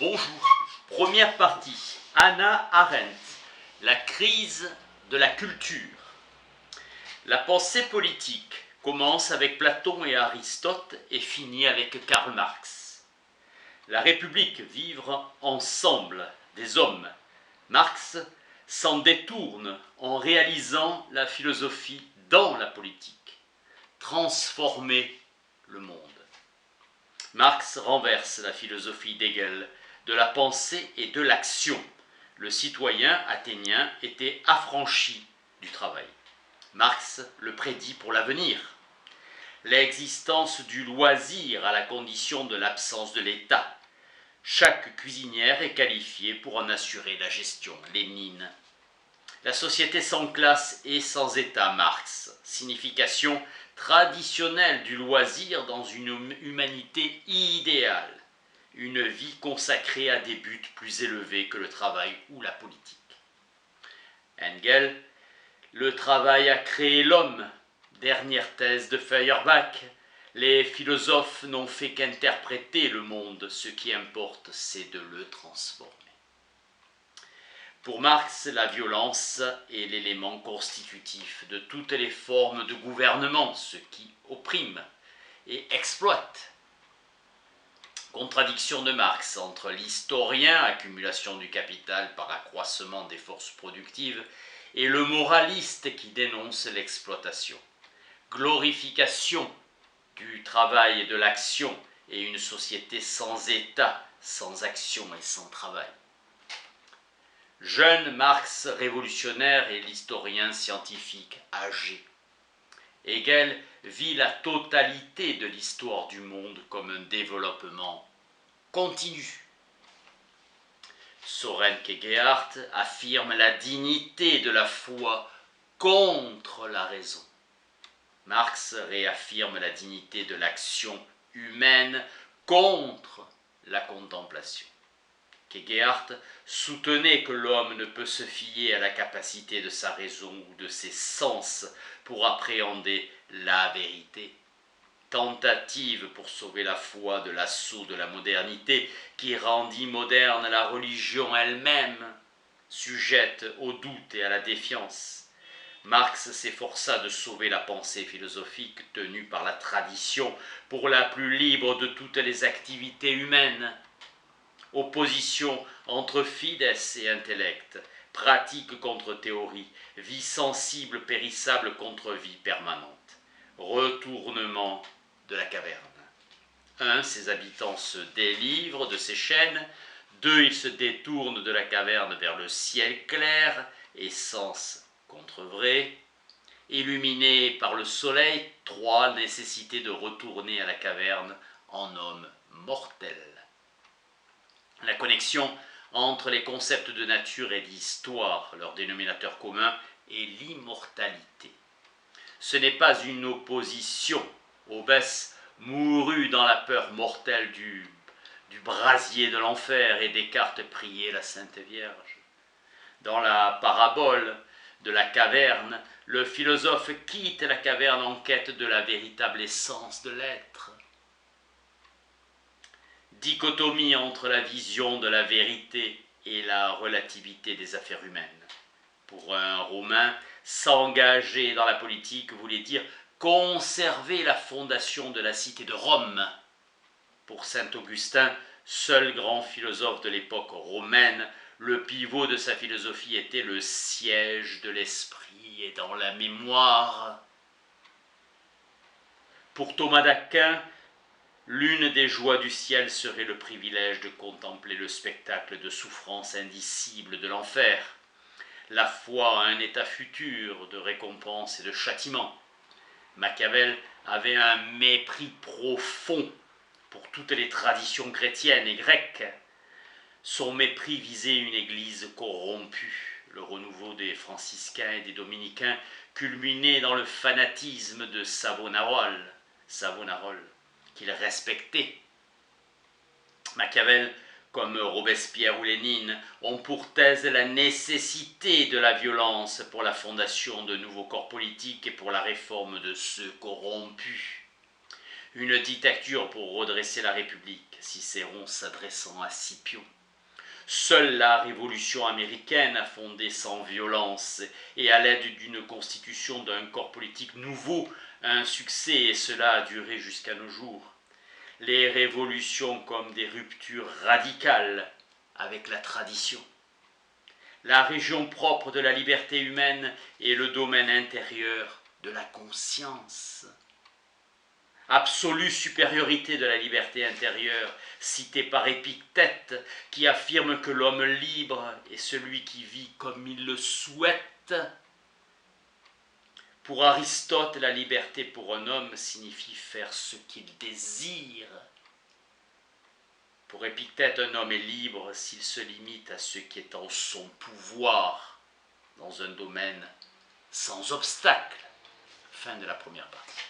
Bonjour. Première partie. Hannah Arendt. La crise de la culture. La pensée politique commence avec Platon et Aristote et finit avec Karl Marx. La République, vivre ensemble des hommes. Marx s'en détourne en réalisant la philosophie dans la politique. Transformer le monde. Marx renverse la philosophie d'Hegel de la pensée et de l'action. Le citoyen athénien était affranchi du travail. Marx le prédit pour l'avenir. L'existence du loisir à la condition de l'absence de l'État. Chaque cuisinière est qualifiée pour en assurer la gestion. Lénine. La société sans classe et sans État. Marx. Signification traditionnelle du loisir dans une humanité idéale. Une vie consacrée à des buts plus élevés que le travail ou la politique. Engels, le travail a créé l'homme. Dernière thèse de Feuerbach, les philosophes n'ont fait qu'interpréter le monde, ce qui importe c'est de le transformer. Pour Marx, la violence est l'élément constitutif de toutes les formes de gouvernement, ce qui opprime et exploite. Contradiction de Marx entre l'historien, accumulation du capital par accroissement des forces productives, et le moraliste qui dénonce l'exploitation. Glorification du travail et de l'action et une société sans État, sans action et sans travail. Jeune Marx révolutionnaire et l'historien scientifique âgé. Hegel vit la totalité de l'histoire du monde comme un développement continu. Søren Kierkegaard affirme la dignité de la foi contre la raison. Marx réaffirme la dignité de l'action humaine contre la contemplation. Kierkegaard soutenait que l'homme ne peut se fier à la capacité de sa raison ou de ses sens pour appréhender la vérité. Tentative pour sauver la foi de l'assaut de la modernité qui rendit moderne la religion elle-même, sujette au doute et à la défiance. Marx s'efforça de sauver la pensée philosophique tenue par la tradition pour la plus libre de toutes les activités humaines. Opposition entre fides et intellect, pratique contre théorie, vie sensible périssable contre vie permanente. Retournement de la caverne. 1. Ses habitants se délivrent de ces chaînes. 2. Ils se détournent de la caverne vers le ciel clair, essence contre vrai. Illuminés par le soleil. 3. Nécessité de retourner à la caverne en homme mortel. La connexion entre les concepts de nature et d'histoire, leur dénominateur commun est l'immortalité. Ce n'est pas une opposition. Hobbes mourut dans la peur mortelle du brasier de l'enfer et Descartes priait la Sainte Vierge. Dans la parabole de la caverne, le philosophe quitte la caverne en quête de la véritable essence de l'être. Dichotomie entre la vision de la vérité et la relativité des affaires humaines. Pour un Romain, s'engager dans la politique voulait dire conserver la fondation de la cité de Rome. Pour saint Augustin, seul grand philosophe de l'époque romaine, le pivot de sa philosophie était le siège de l'esprit et dans la mémoire. Pour Thomas d'Aquin, l'une des joies du ciel serait le privilège de contempler le spectacle de souffrance indicible de l'enfer. La foi à un état futur de récompense et de châtiment. Machiavel avait un mépris profond pour toutes les traditions chrétiennes et grecques. Son mépris visait une église corrompue. Le renouveau des franciscains et des dominicains culminait dans le fanatisme de Savonarole, qu'il respectait. Machiavel, comme Robespierre ou Lénine, ont pour thèse la nécessité de la violence pour la fondation de nouveaux corps politiques et pour la réforme de ceux corrompus. une dictature pour redresser la République, Cicéron s'adressant à Scipion. Seule la Révolution américaine a fondé sans violence et à l'aide d'une constitution d'un corps politique nouveau un succès, et cela a duré jusqu'à nos jours. Les révolutions comme des ruptures radicales avec la tradition. La région propre de la liberté humaine est le domaine intérieur de la conscience. Absolue supériorité de la liberté intérieure, citée par Épictète, qui affirme que l'homme libre est celui qui vit comme il le souhaite. Pour Aristote, la liberté pour un homme signifie faire ce qu'il désire. Pour Épictète, un homme est libre s'il se limite à ce qui est en son pouvoir, dans un domaine sans obstacle. Fin de la première partie.